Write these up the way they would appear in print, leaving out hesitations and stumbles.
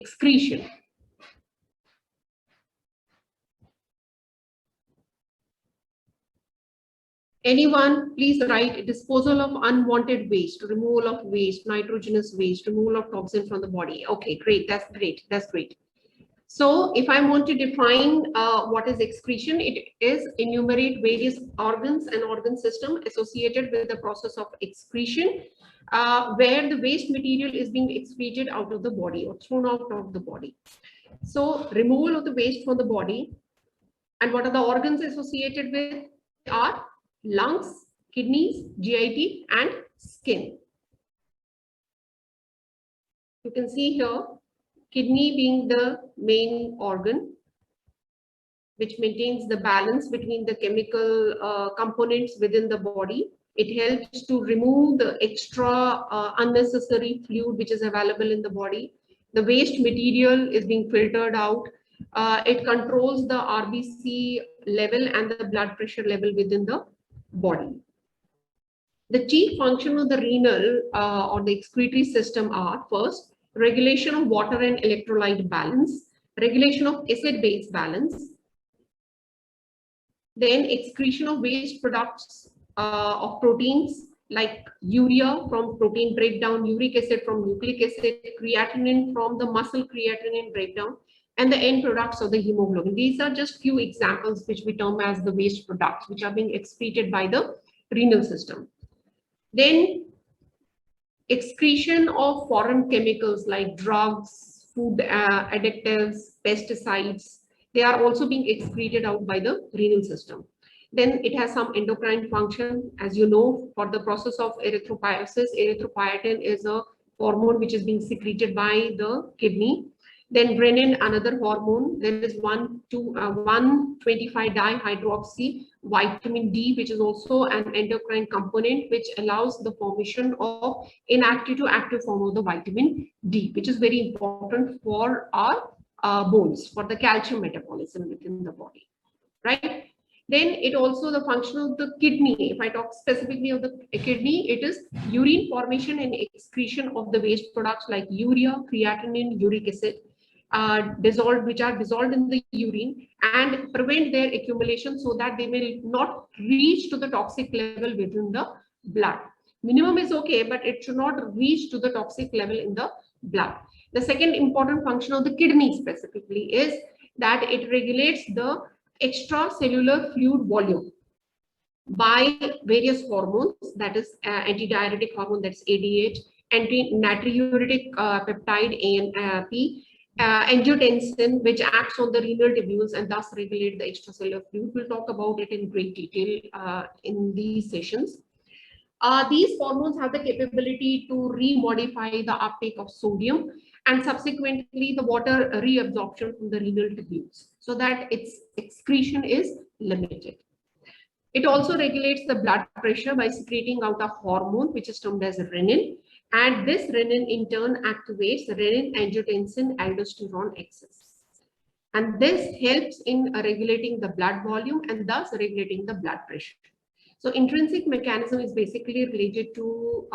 excretion. Anyone, please write disposal of unwanted waste, removal of waste, nitrogenous waste, removal of toxin from the body. Okay, great. That's great. That's great. So if I want to define what is excretion, it is enumerate various organs and organ system associated with the process of excretion, where the waste material is being excreted out of the body or thrown out of the body. So removal of the waste from the body, and what are the organs associated with are lungs, kidneys, GIT, and skin. You can see here, kidney being the main organ, which maintains the balance between the chemical components within the body. It helps to remove the extra unnecessary fluid which is available in the body. The waste material is being filtered out. It controls the RBC level and the blood pressure level within the body. The chief function of the renal or the excretory system are: first, regulation of water and electrolyte balance, regulation of acid-base balance, then excretion of waste products of proteins like urea from protein breakdown, uric acid from nucleic acid, creatinine from the muscle creatinine breakdown, and the end products of the hemoglobin. These are just few examples which we term as the waste products, which are being excreted by the renal system. Then excretion of foreign chemicals like drugs, food additives, pesticides, they are also being excreted out by the renal system. Then it has some endocrine function. As you know, for the process of erythropoiesis, erythropoietin is a hormone which is being secreted by the kidney. Then renin, another hormone. There is 1,25-dihydroxy vitamin D, which is also an endocrine component, which allows the formation of inactive to active form of the vitamin D, which is very important for our bones, for the calcium metabolism within the body, right? Then it also the function of the kidney. If I talk specifically of the kidney, it is urine formation and excretion of the waste products like urea, creatinine, uric acid, which are dissolved in the urine, and prevent their accumulation so that they will not reach to the toxic level within the blood. Minimum is okay, but it should not reach to the toxic level in the blood. The second important function of the kidney specifically is that it regulates the extracellular fluid volume by various hormones, that is antidiuretic hormone, that's ADH, anti-natriuretic peptide ANP, angiotensin, which acts on the renal tubules and thus regulate the extracellular fluid. We'll talk about it in great detail in these sessions. These hormones have the capability to remodify the uptake of sodium and subsequently the water reabsorption from the renal tubules so that its excretion is limited. It also regulates the blood pressure by secreting out a hormone which is termed as renin, and this renin in turn activates renin angiotensin aldosterone axis. And this helps in regulating the blood volume and thus regulating the blood pressure. So intrinsic mechanism is basically related to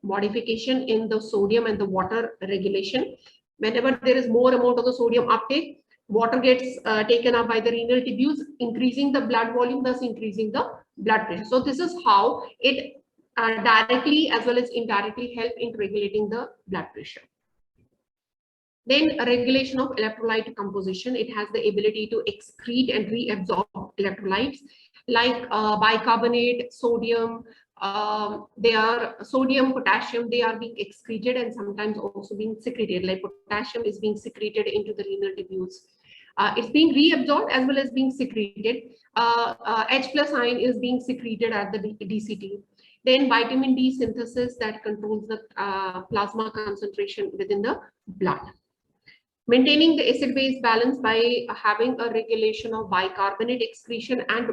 modification in the sodium and the water regulation. Whenever there is more amount of the sodium uptake, water gets taken up by the renal tubules, increasing the blood volume, thus increasing the blood pressure. So this is how it directly as well as indirectly help in regulating the blood pressure. Then regulation of electrolyte composition. It has the ability to excrete and reabsorb electrolytes like bicarbonate, sodium. They are sodium, potassium, they are being excreted and sometimes also being secreted. Like potassium is being secreted into the renal tubules. It's being reabsorbed as well as being secreted. H+ ion is being secreted at the DCT. Then vitamin D synthesis that controls the plasma concentration within the blood. Maintaining the acid-base balance by having a regulation of bicarbonate excretion and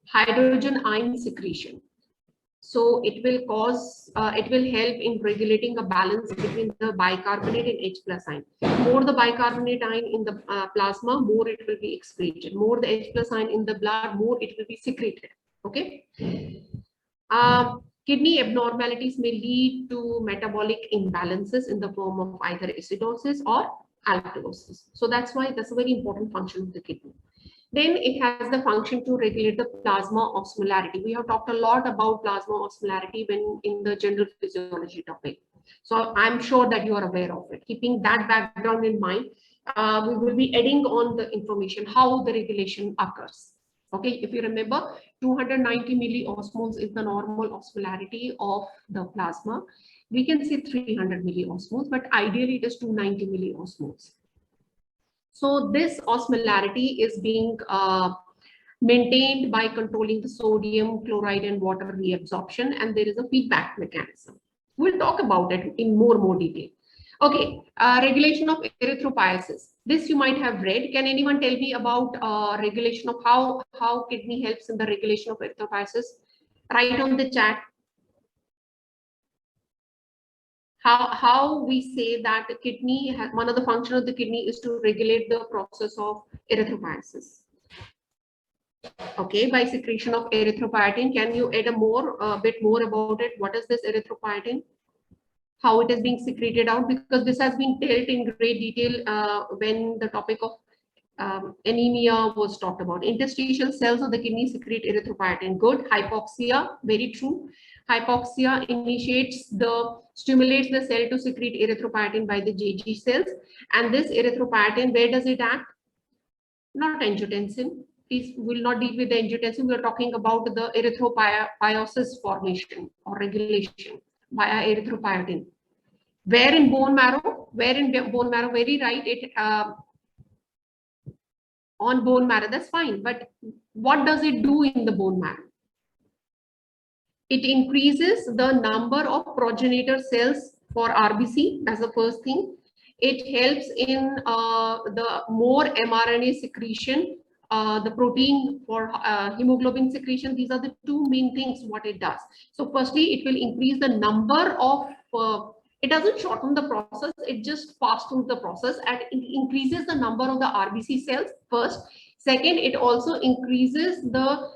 hydrogen ion secretion. So it will cause, it will help in regulating a balance between the bicarbonate and H+ ion. More the bicarbonate ion in the plasma, more it will be excreted. More the H+ ion in the blood, more it will be secreted. Okay. Kidney abnormalities may lead to metabolic imbalances in the form of either acidosis or alkalosis. So that's why that's a very important function of the kidney. Then it has the function to regulate the plasma osmolarity. We have talked a lot about plasma osmolarity when in the general physiology topic. So I'm sure that you are aware of it. Keeping that background in mind, we will be adding on the information how the regulation occurs. Okay, if you remember, 290 milliosmoles is the normal osmolarity of the plasma. We can say 300 milliosmoles, but ideally it is 290 milliosmoles. So this osmolarity is being maintained by controlling the sodium, chloride, and water reabsorption, and there is a feedback mechanism. We'll talk about it in more detail. Okay, regulation of erythropoiesis. This you might have read. Can anyone tell me about regulation of how kidney helps in the regulation of erythropoiesis? Write on the chat. How we say that the kidney, one of the functions of the kidney is to regulate the process of erythropoiesis. Okay, by secretion of erythropoietin. Can you add a bit more about it? What is this erythropoietin? How it is being secreted out? Because this has been dealt in great detail when the topic of anemia was talked about. Interstitial cells of the kidney secrete erythropoietin. Good. Hypoxia, very true. Hypoxia stimulates the cell to secrete erythropoietin by the JG cells. And this erythropoietin, where does it act? Not angiotensin. Please, will not deal with the angiotensin. We are talking about the erythropoiesis formation or regulation via erythropoietin. Where in bone marrow? Where in bone marrow? Very right. It on bone marrow, that's fine. But what does it do in the bone marrow? It increases the number of progenitor cells for RBC. That's the first thing. It helps in the more mRNA secretion, the protein for hemoglobin secretion. These are the two main things what it does. So firstly, it will increase the number of, it doesn't shorten the process, it just fastens the process and it increases the number of the RBC cells first. Second, it also increases the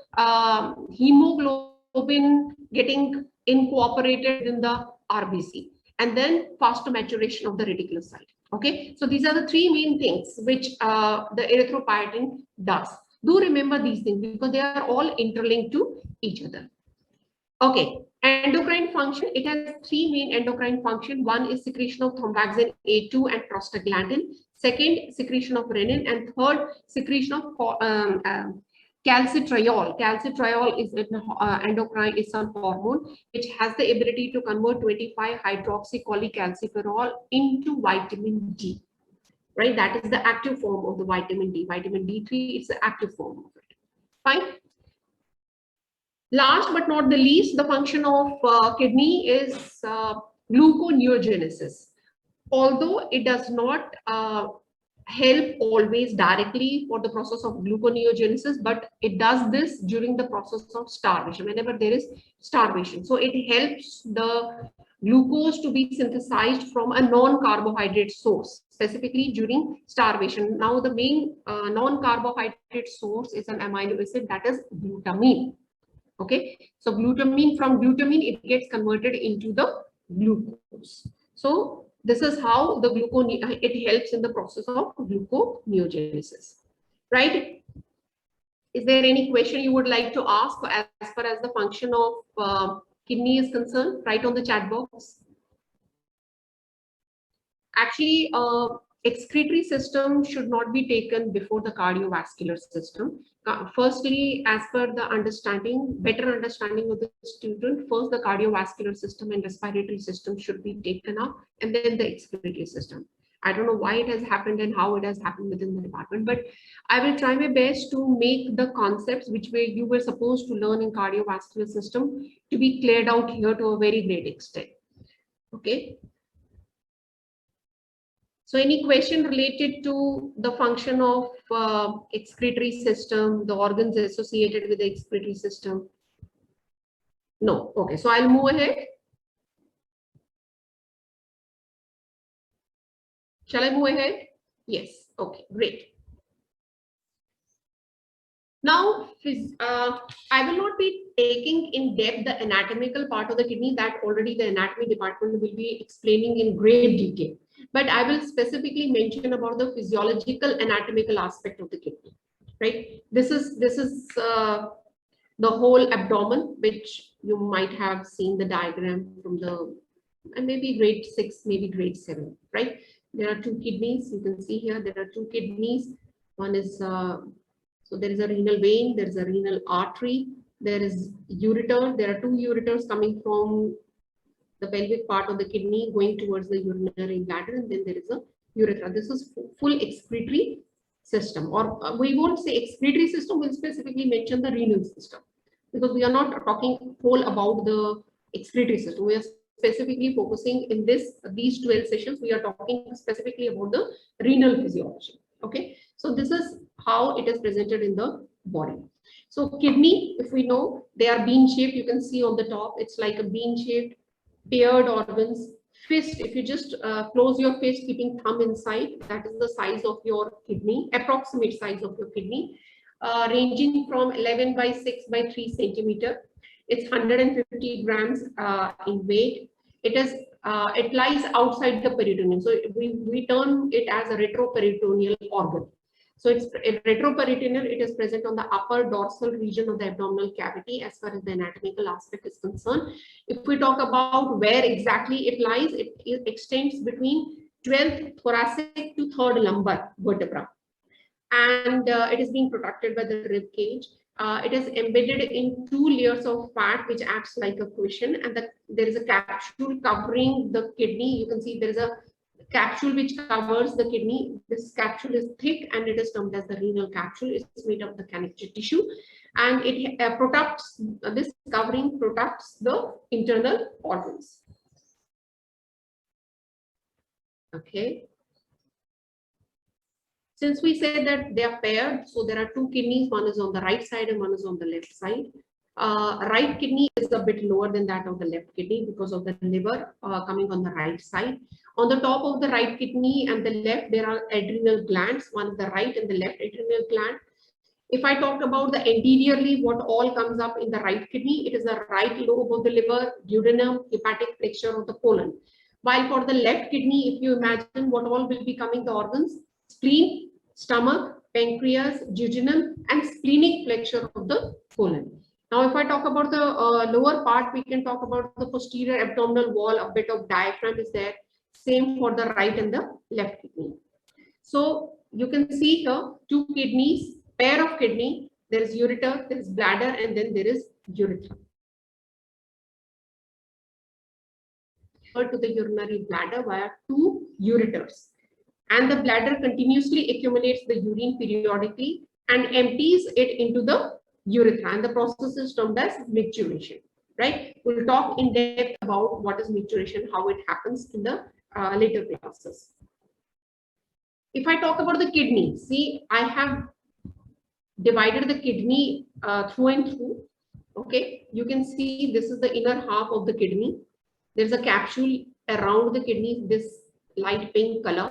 hemoglobin getting incorporated in the RBC, and then faster maturation of the reticulocyte. Okay, so these are the three main things which the erythropoietin does. Do remember these things because they are all interlinked to each other. Okay, endocrine function, it has three main endocrine function. One is secretion of thromboxane A2 and prostaglandin. Second, secretion of renin, and third, secretion of calcitriol. Calcitriol is endocrine, is some hormone which has the ability to convert 25-hydroxycholecalciferol into vitamin D. Right, that is the active form of the vitamin D. Vitamin D3 is the active form of it. Fine. Last but not the least, the function of kidney is gluconeogenesis. Although it does not help always directly for the process of gluconeogenesis, but it does this during the process of starvation, whenever there is starvation. So it helps the glucose to be synthesized from a non-carbohydrate source, specifically during starvation. Now the main non-carbohydrate source is an amino acid, that is glutamine. Okay, so glutamine, from glutamine it gets converted into the glucose. So this is how the it helps in the process of gluconeogenesis, right? Is there any question you would like to ask as far as the function of kidney is concerned? Write on the chat box. Actually, excretory system should not be taken before the cardiovascular system. Firstly, as per the understanding, better understanding of the student, first the cardiovascular system and respiratory system should be taken up, and then the excretory system. I don't know why it has happened and how it has happened within the department, but I will try my best to make the concepts which you were supposed to learn in cardiovascular system to be cleared out here to a very great extent. Okay. So any question related to the function of excretory system, the organs associated with the excretory system? No. Okay, so I'll move ahead. Shall I move ahead? Yes. Okay, great. Now, I will not be taking in depth the anatomical part of the kidney, that already the anatomy department will be explaining in great detail. But I will specifically mention about the physiological anatomical aspect of the kidney, right? This is the whole abdomen, which you might have seen the diagram from the maybe grade 6, maybe grade 7, right? There are two kidneys. You can see here there are two kidneys. One is so there is a renal vein, there is a renal artery, there is ureter. There are two ureters coming from the pelvic part of the kidney going towards the urinary bladder, and then there is a urethra. This is full excretory system, or we won't say excretory system, we'll specifically mention the renal system, because we are not talking whole about the excretory system. We are specifically focusing in these 12 sessions, we are talking specifically about the renal physiology. Okay, so this is how it is presented in the body. So kidney, if we know, they are bean shaped. You can see on the top, it's like a bean shaped, paired organs. Fist, if you just close your fist, keeping thumb inside, that is the size of your kidney, approximate size of your kidney, ranging from 11 by 6 by 3 centimeter. It's 150 grams in weight. It lies outside the peritoneum. So we term it as a retroperitoneal organ. So it's retroperitoneal. It is present on the upper dorsal region of the abdominal cavity as far as the anatomical aspect is concerned. If we talk about where exactly it lies, it extends between 12th thoracic to 3rd lumbar vertebra. And it is being protected by the rib cage. It is embedded in 2 layers of fat, which acts like a cushion, and there is a capsule covering the kidney. You can see there is a capsule which covers the kidney. This capsule is thick and it is termed as the renal capsule. It's made of the connective tissue, and it protects, this covering protects the internal organs. Okay. Since we said that they are paired, so there are two kidneys, one is on the right side and one is on the left side. Right kidney is a bit lower than that of the left kidney because of the liver coming on the right side. On the top of the right kidney and the left, there are adrenal glands, one the right and the left adrenal gland. If I talk about the anteriorly, what all comes up in the right kidney, it is the right lobe of the liver, duodenum, hepatic flexure of the colon. While for the left kidney, if you imagine what all will be coming, the organs, spleen, stomach, pancreas, jejunum, and splenic flexure of the colon. Now, if I talk about the lower part, we can talk about the posterior abdominal wall, a bit of diaphragm is there. Same for the right and the left kidney. So you can see here two kidneys, pair of kidney, there is ureter, there is bladder, and then there is urethra. To the urinary bladder via two ureters. And the bladder continuously accumulates the urine periodically and empties it into the urethra, and the process is termed as micturition, right? We'll talk in depth about what is micturition, how it happens in the later classes. If I talk about the kidney, see, I have divided the kidney through and through. Okay, you can see this is the inner half of the kidney. There's a capsule around the kidney, this light pink color.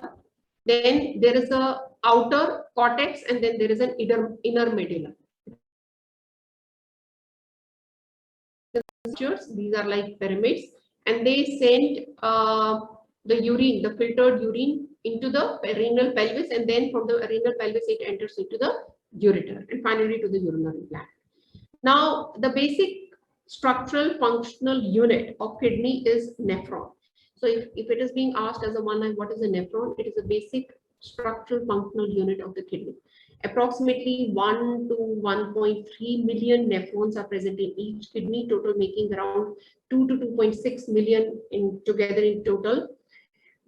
Then there is a outer cortex, and then there is an inner medulla. These are like pyramids, and they send the urine, the filtered urine, into the renal pelvis, and then from the renal pelvis it enters into the ureter and finally to the urinary gland. Now, the basic structural functional unit of kidney is nephron. So if it is being asked as a one line, what is a nephron? It is a basic structural functional unit of the kidney. Approximately 1 to 1.3 million nephrons are present in each kidney, total making around 2 to 2.6 million together in total.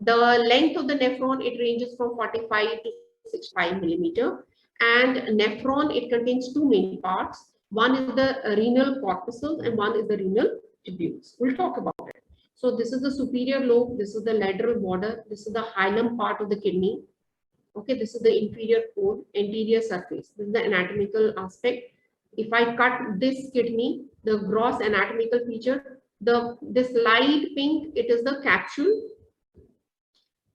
The length of the nephron, it ranges from 45 to 65 millimeter. And nephron, it contains two main parts. One is the renal corpuscle and one is the renal tubules. We'll talk about it. So this is the superior lobe, this is the lateral border, this is the hilum part of the kidney. Okay, this is the inferior core, anterior surface. This is the anatomical aspect. If I cut this kidney, the gross anatomical feature, this light pink, it is the capsule.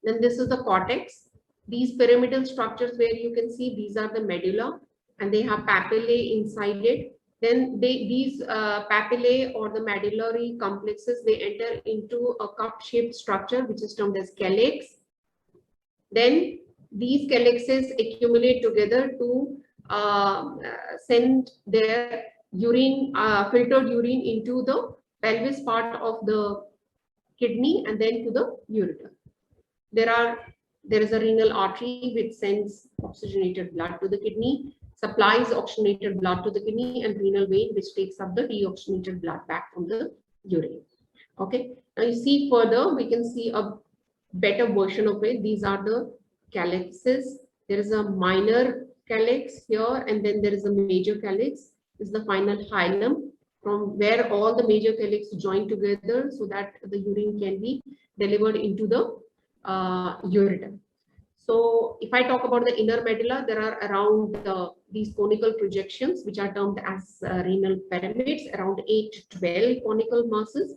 Then this is the cortex. These pyramidal structures where you can see these are the medulla. and they have papillae inside it. Then these papillae or the medullary complexes, they enter into a cup-shaped structure which is termed as calyx. Then these calyxes accumulate together to send their urine, filtered urine into the pelvis part of the kidney and then to the ureter. There is a renal artery which sends oxygenated blood to the kidney, supplies oxygenated blood to the kidney, and renal vein which takes up the deoxygenated blood back from the urine. Okay, now you see further, we can see a better version of it. These are the calyxes. There is a minor calyx here, and then there is a major calyx. This is the final hilum, from where all the major calyx join together so that the urine can be delivered into the ureter. So if I talk about the inner medulla, there are around these conical projections, which are termed as renal pyramids, around 8 to 12 conical masses.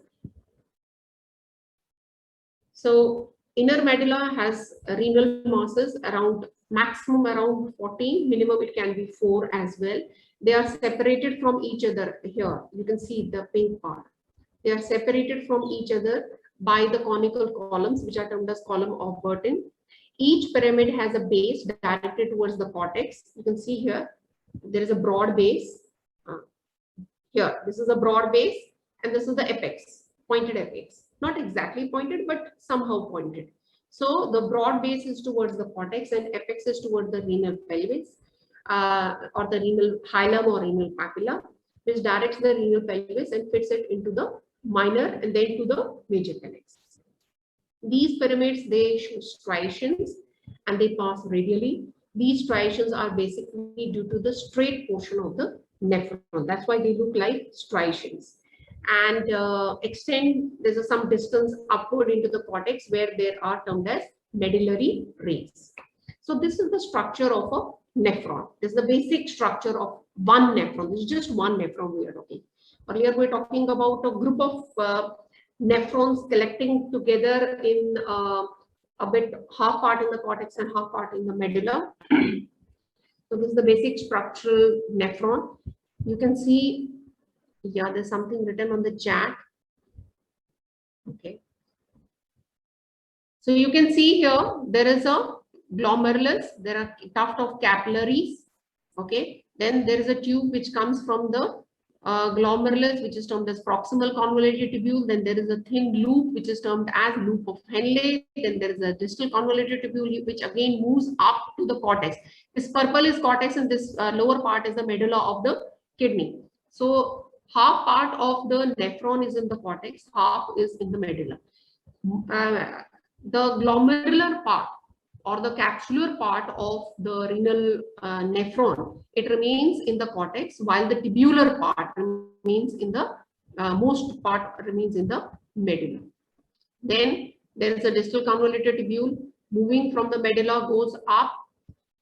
So inner medulla has renal masses around maximum around 14, minimum it can be 4 as well. They are separated from each other here. You can see the pink part. They are separated from each other by the conical columns, which are termed as column of Burton. Each pyramid has a base directed towards the cortex. You can see here, there is a broad base. Here, this is a broad base, and this is the apex, pointed apex. Not exactly pointed, but somehow pointed. So the broad base is towards the cortex and apex is towards the renal pelvis, or the renal hilum or renal papilla, which directs the renal pelvis and fits it into the minor and then to the major calyx. These pyramids, they show striations and they pass radially. These striations are basically due to the straight portion of the nephron. That's why they look like striations. And extend, there's some distance upward into the cortex where there are termed as medullary rays. So this is the structure of a nephron. This is the basic structure of one nephron. This is just one nephron we are talking. Earlier we were talking about a group of nephrons collecting together in a bit half part in the cortex and half part in the medulla. So this is the basic structural nephron. You can see, yeah, there's something written on the chat. Okay. So you can see here, there is a glomerulus, there are tuft of capillaries. Okay. Then there is a tube which comes from the glomerulus, which is termed as proximal convoluted tubule. Then there is a thin loop, which is termed as loop of Henle. Then there is a distal convoluted tubule, which again moves up to the cortex. This purple is cortex, and this lower part is the medulla of the kidney. So half part of the nephron is in the cortex, half is in the medulla. The glomerular part or the capsular part of the renal nephron, it remains in the cortex, while the tubular part remains in the most part remains in the medulla. Then there is a distal convoluted tubule moving from the medulla, goes up,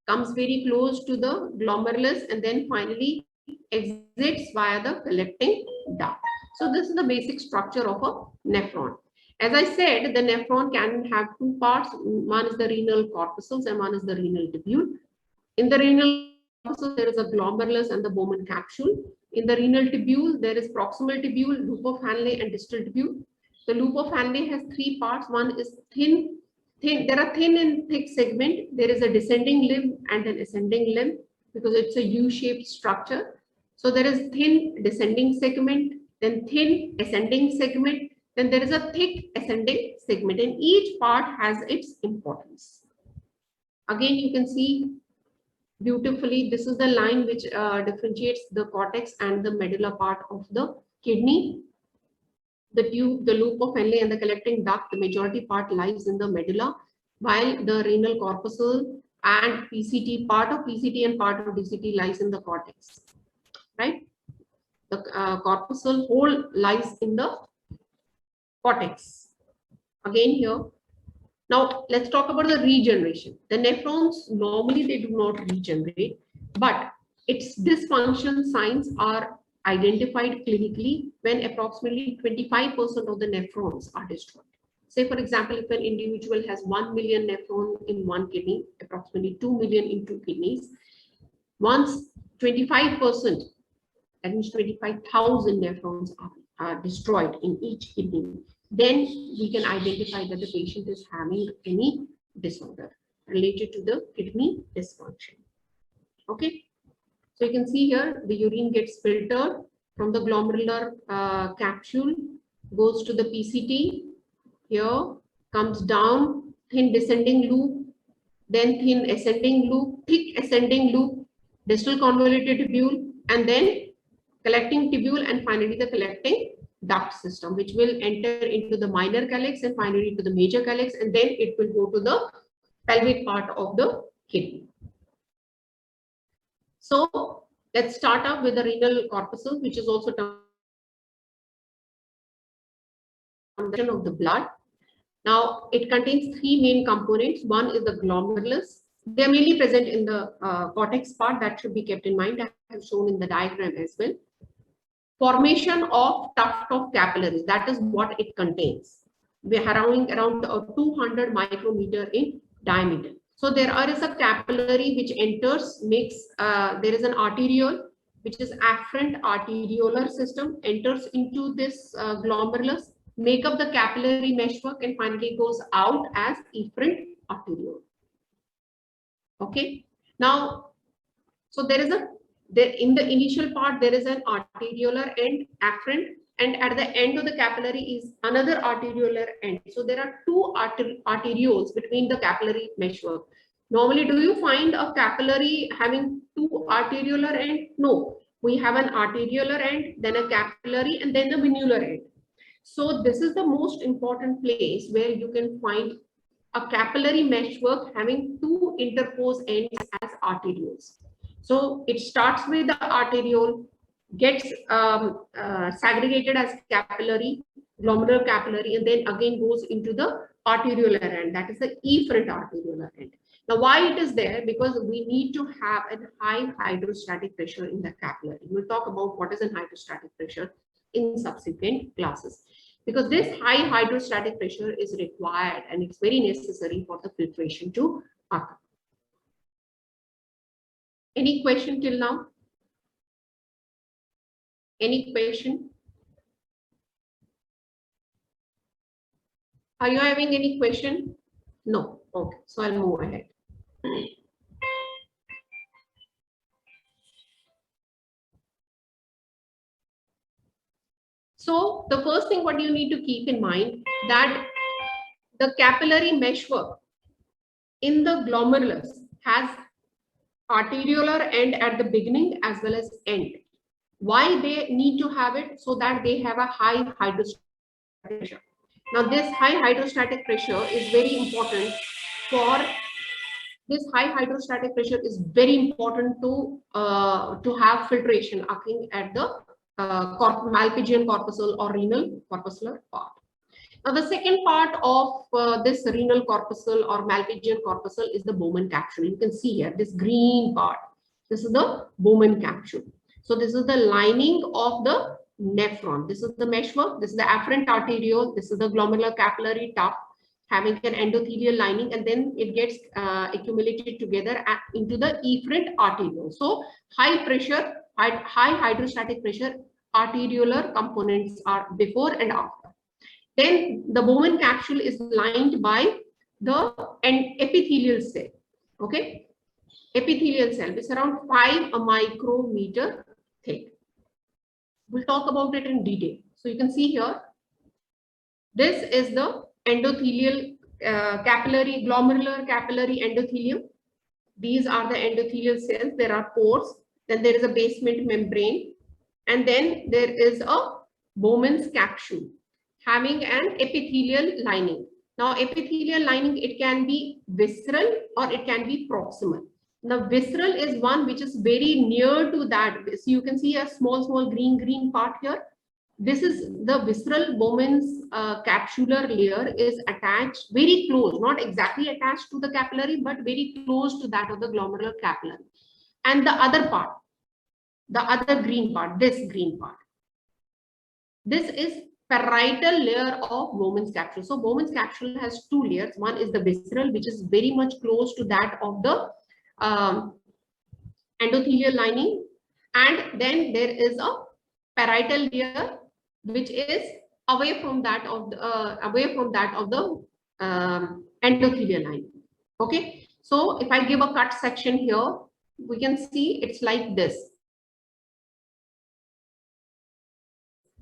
comes very close to the glomerulus, and then finally exits via the collecting duct. So this is the basic structure of a nephron. As I said, the nephron can have two parts. One is the renal corpuscles and one is the renal tubule. In the renal corpuscle, there is a glomerulus and the Bowman capsule. In the renal tubule, there is proximal tubule, loop of Henle, and distal tubule. The loop of Henle has three parts. One is thin. There are thin and thick segment. There is a descending limb and an ascending limb because it's a U-shaped structure. So there is thin descending segment, then thin ascending segment. Then there is a thick ascending segment, and each part has its importance. Again, you can see beautifully, this is the line which differentiates the cortex and the medulla part of the kidney. The tube, the loop of Henle, and the collecting duct, the majority part lies in the medulla, while the renal corpuscle and PCT, part of PCT and part of DCT lies in the cortex, right? The corpuscle whole lies in the cortex. Again here. Now let's talk about the regeneration. The nephrons, normally they do not regenerate, but its dysfunction signs are identified clinically when approximately 25% of the nephrons are destroyed. Say for example, if an individual has 1 million nephrons in one kidney, approximately 2 million in two kidneys, once 25%, that means 25,000 nephrons are destroyed in each kidney, then we can identify that the patient is having any disorder related to the kidney dysfunction. Okay, so you can see here the urine gets filtered from the glomerular capsule, goes to the PCT, here comes down, thin descending loop, then thin ascending loop, thick ascending loop, distal convoluted tubule, and then collecting tubule, and finally the collecting duct system, which will enter into the minor calyx and finally to the major calyx, and then it will go to the pelvic part of the kidney. So let's start up with the renal corpuscle, which is also termed of the blood. Now it contains three main components. One is the glomerulus. They are mainly present in the cortex part, that should be kept in mind. I have shown in the diagram as well. Formation of tuft of capillaries, that is what it contains. We are around 200 micrometer in diameter. So there is a capillary which enters, there is an arteriole, which is afferent arteriolar system, enters into this glomerulus, make up the capillary meshwork, and finally goes out as efferent arteriole. Okay, now, so there is in the initial part, there is an arteriolar end, afferent, and at the end of the capillary is another arteriolar end. So there are two arterioles between the capillary meshwork. Normally, do you find a capillary having two arteriolar ends? No, we have an arteriolar end, then a capillary, and then the venular end. So this is the most important place where you can find a capillary meshwork having two interposed ends as arterioles. So it starts with the arteriole, gets segregated as capillary, glomerular capillary, and then again goes into the arteriolar end, that is the efferent arteriolar end. Now, why it is there? Because we need to have a high hydrostatic pressure in the capillary. We'll talk about what is a hydrostatic pressure in subsequent classes. Because this high hydrostatic pressure is required and it's very necessary for the filtration to occur. Any question till now? Any question? Are you having any question? No. Okay, so I'll move ahead. So the first thing what you need to keep in mind that the capillary meshwork in the glomerulus has arteriolar end at the beginning as well as end. Why they need to have it? So that they have a high hydrostatic pressure. Now this high hydrostatic pressure is very important for to have filtration occurring at the Malpighian corpuscle or renal corpuscular part. Now the second part of this renal corpuscle or Malpighian corpuscle is the Bowman capsule. You can see here this green part. This is the Bowman capsule. So this is the lining of the nephron. This is the meshwork. This is the afferent arteriole. This is the glomerular capillary tuft having an endothelial lining, and then it gets accumulated together into the efferent arteriole. So high pressure, high hydrostatic pressure arteriolar components are before and after. Then the Bowman capsule is lined by the epithelial cell. Okay, epithelial cell is around 5 micrometer thick. We'll talk about it in detail. So you can see here, this is the endothelial capillary, glomerular capillary endothelium. These are the endothelial cells. There are pores. Then there is a basement membrane. And then there is a Bowman's capsule having an epithelial lining. Now, epithelial lining, it can be visceral or it can be proximal. Now, visceral is one which is very near to that. So you can see a small green part here. This is the visceral Bowman's capsular layer is attached very close, not exactly attached to the capillary, but very close to that of the glomerular capillary. And the other part, the other green part, this green part, this is parietal layer of Bowman's capsule. So Bowman's capsule has two layers. One is the visceral, which is very much close to that of the endothelial lining, And then there is a parietal layer which is away from that of the endothelial line. Okay, so if I give a cut section here, we can see it's like this,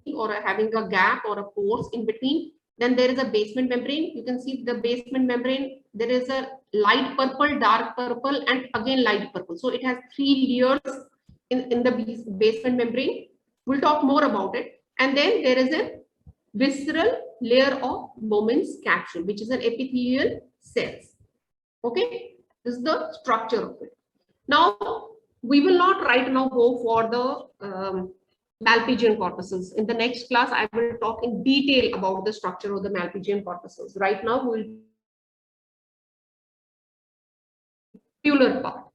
or having a gap or a pores in between. Then there is a basement membrane. You can see the basement membrane. There is a light purple, dark purple, and again light purple. So it has 3 layers in the basement membrane. We'll talk more about it. And then there is a visceral layer of Bowman's capsule, which is an epithelial cells. Okay, this is the structure of it. Now, we will not right now go for the Malpighian corpuscles. In the next class, I will talk in detail about the structure of the Malpighian corpuscles. Right now, we will tubular part.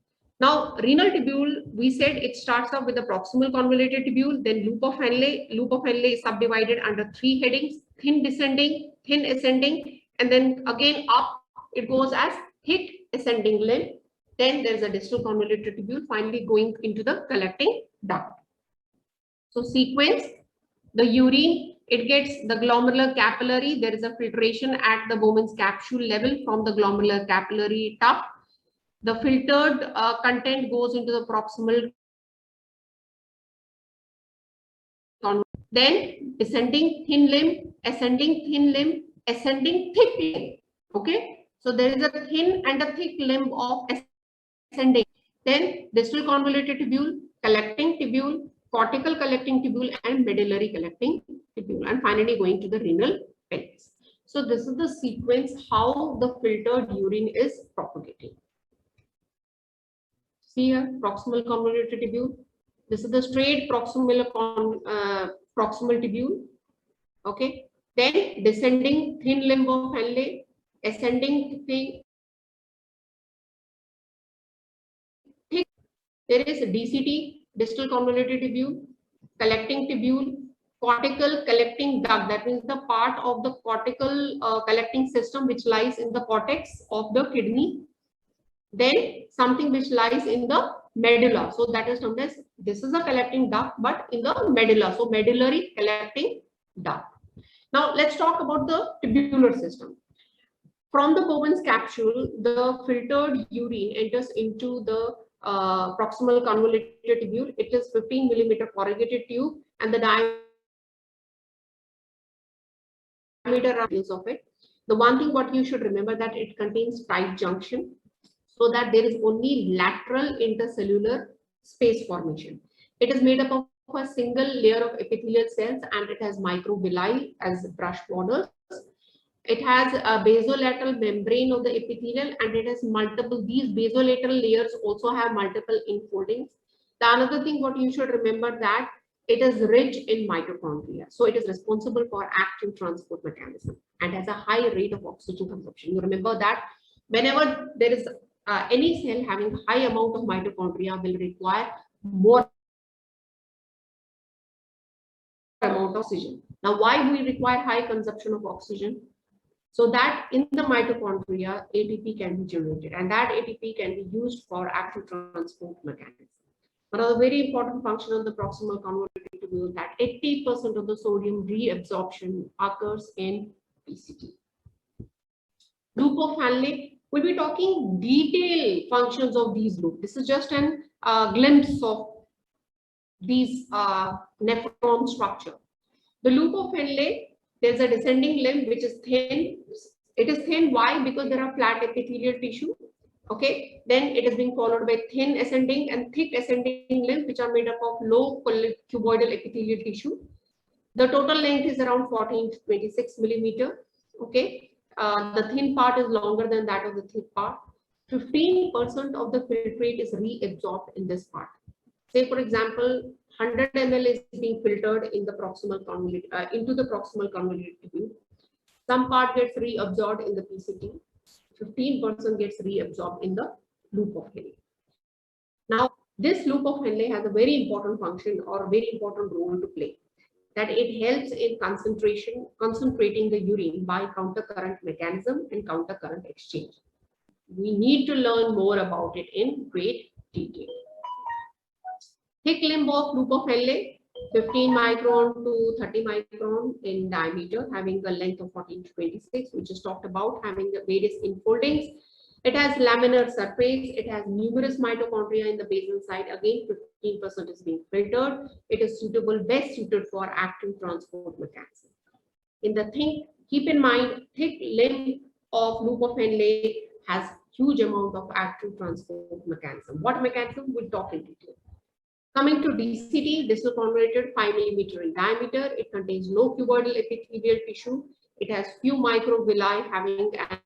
Now, renal tubule, we said it starts off with the proximal convoluted tubule, then loop of Henle. Loop of Henle is subdivided under 3 headings: thin descending, thin ascending, and then again up it goes as thick ascending limb. Then there's a distal convoluted tubule, finally going into the collecting duct. So sequence, the urine, it gets the glomerular capillary. There is a filtration at the Bowman's capsule level from the glomerular capillary tub. The filtered content goes into the proximal. Then descending thin limb, ascending thin limb, ascending thick limb. Okay, so there is a thin and a thick limb of ascending. Then distal convoluted tubule, collecting tubule, cortical collecting tubule, and medullary collecting tubule, and finally going to the renal pelvis. So this is the sequence how the filtered urine is propagating. See here, proximal convoluted tubule. This is the straight proximal tubule. Okay. Then descending thin limb of Henle, ascending thick. There is DCT, distal convoluted tubule, collecting tubule, cortical collecting duct. That means the part of the cortical collecting system which lies in the cortex of the kidney. Then something which lies in the medulla. So that is known as, this is a collecting duct, but in the medulla. So medullary collecting duct. Now let's talk about the tubular system. From the Bowman's capsule, the filtered urine enters into the proximal convoluted tubule. It is 15 millimeter corrugated tube, and the diameter of it. The one thing what you should remember that it contains tight junction, so that there is only lateral intercellular space formation. It is made up of a single layer of epithelial cells, and it has microvilli as brush borders. It has a basolateral membrane of the epithelial, and it has multiple, these basolateral layers also have multiple infoldings. The another thing what you should remember that it is rich in mitochondria. So it is responsible for active transport mechanism and has a high rate of oxygen consumption. You remember that whenever there is any cell having high amount of mitochondria will require more amount of oxygen. Now, why we require high consumption of oxygen? So that in the mitochondria, ATP can be generated, and that ATP can be used for active transport mechanism. One of the very important function of the proximal convoluted tubule that 80% of the sodium reabsorption occurs in PCT. Loop of Henle, we'll be talking detailed functions of these loops. This is just an glimpse of these nephron structure. The loop of Henle, there's a descending limb which is thin. It is thin. Why? Because there are flat epithelial tissue. Okay. Then it is being followed by thin ascending and thick ascending limbs, which are made up of low cuboidal epithelial tissue. The total length is around 14 to 26 millimeter. Okay. The thin part is longer than that of the thick part. 15% of the filtrate is reabsorbed in this part. Say, for example, 100 ml is being filtered in the proximal convoluted into the proximal convoluted tubule. Some part gets reabsorbed in the PCT. 15% gets reabsorbed in the loop of Henle. Now, this loop of Henle has a very important function or very important role to play. That it helps in concentrating the urine by countercurrent mechanism and countercurrent exchange. We need to learn more about it in great detail. Thick limb of loop of Henle, 15 micron to 30 micron in diameter, having a length of 14 to 26, which is talked about, having the various infoldings. It has laminar surface. It has numerous mitochondria in the basal side. Again, 15% is being filtered. It is suitable, best suited for active transport mechanism. In the thing, keep in mind, thick limb of loop of Henle has huge amount of active transport mechanism. What mechanism? We'll talk in detail. Coming to DCT, distal convoluted 5 millimeter in diameter. It contains no cuboidal epithelial tissue. It has few microvilli having an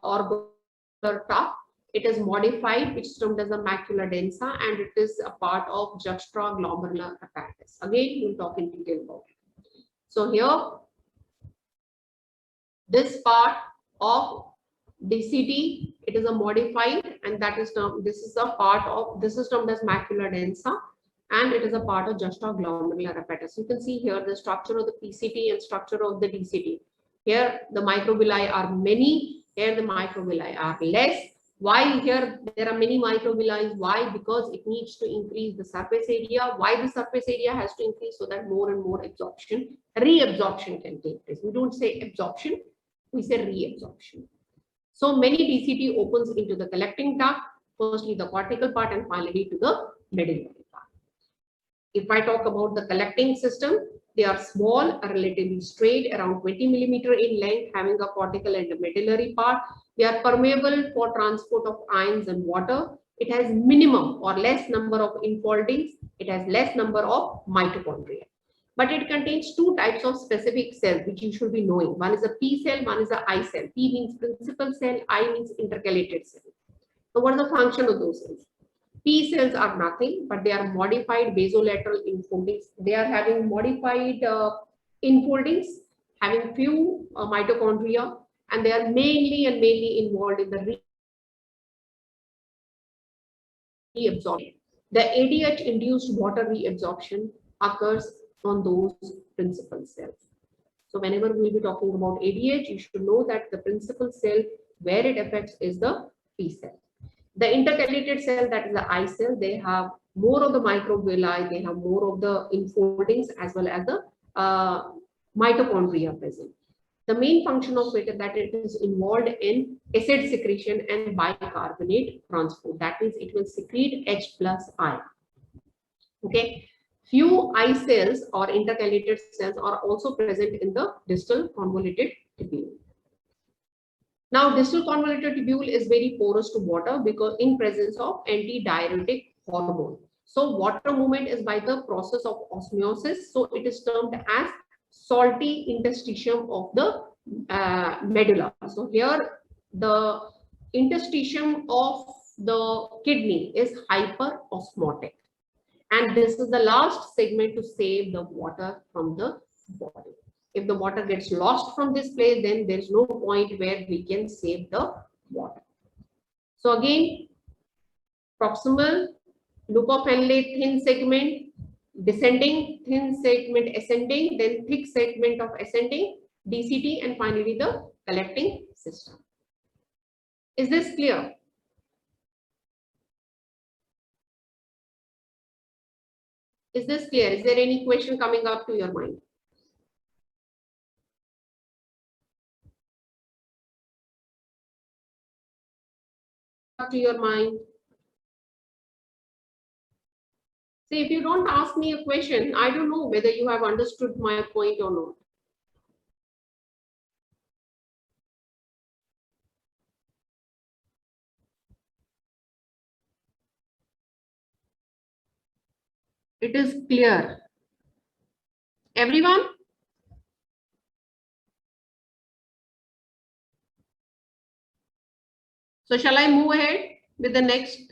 orbicular top. It is modified, which is termed as a macula densa, and it is a part of juxtaglomerular apparatus. Again, we'll talk in detail about it. So here, this part of DCT, it is a modified, and that is termed, this is a part of, this is termed as macula densa, and it is a part of juxtaglomerular apparatus. You can see here the structure of the PCT and structure of the DCT. Here the microvilli are many, here the microvilli are less. Why here there are many microvilli? Why? Because it needs to increase the surface area. Why the surface area has to increase? So that more and more absorption, reabsorption can take place. We don't say absorption, we say reabsorption. So many DCT opens into the collecting duct, firstly the cortical part and finally to the medullary part. If I talk about the collecting system, they are small, relatively straight, around 20 millimeter in length, having a cortical and a medullary part. They are permeable for transport of ions and water. It has minimum or less number of infoldings. It has less number of mitochondria. But it contains two types of specific cells, which you should be knowing. One is a P cell, one is a I cell. P means principal cell, I means intercalated cell. So what is the function of those cells? P cells are nothing, but they are modified basolateral infoldings. They are having modified infoldings, having few mitochondria, and they are mainly involved in the reabsorption. The ADH-induced water reabsorption occurs on those principal cells. So whenever we will be talking about ADH, you should know that the principal cell where it affects is the P cell. The intercalated cell, that is the I cell, they have more of the microvilli, they have more of the infoldings as well as the mitochondria present. The main function of it is that it is involved in acid secretion and bicarbonate transport. That means it will secrete H plus ion. Okay. Few I cells or intercalated cells are also present in the distal convoluted tubule. Now, distal convoluted tubule is very porous to water because in presence of antidiuretic hormone. So, water movement is by the process of osmosis. So, it is termed as salty interstitium of the medulla. So, here the interstitium of the kidney is hyperosmotic. And this is the last segment to save the water from the body. If the water gets lost from this place, then there is no point where we can save the water. So again, proximal, loop of Henle, thin segment, descending, thin segment ascending, then thick segment of ascending, DCT, and finally the collecting system. Is this clear? Is this clear? Is there any question coming up to your mind? To your mind. See, if you don't ask me a question, I don't know whether you have understood my point or not. It is clear. Everyone? So shall I move ahead with the next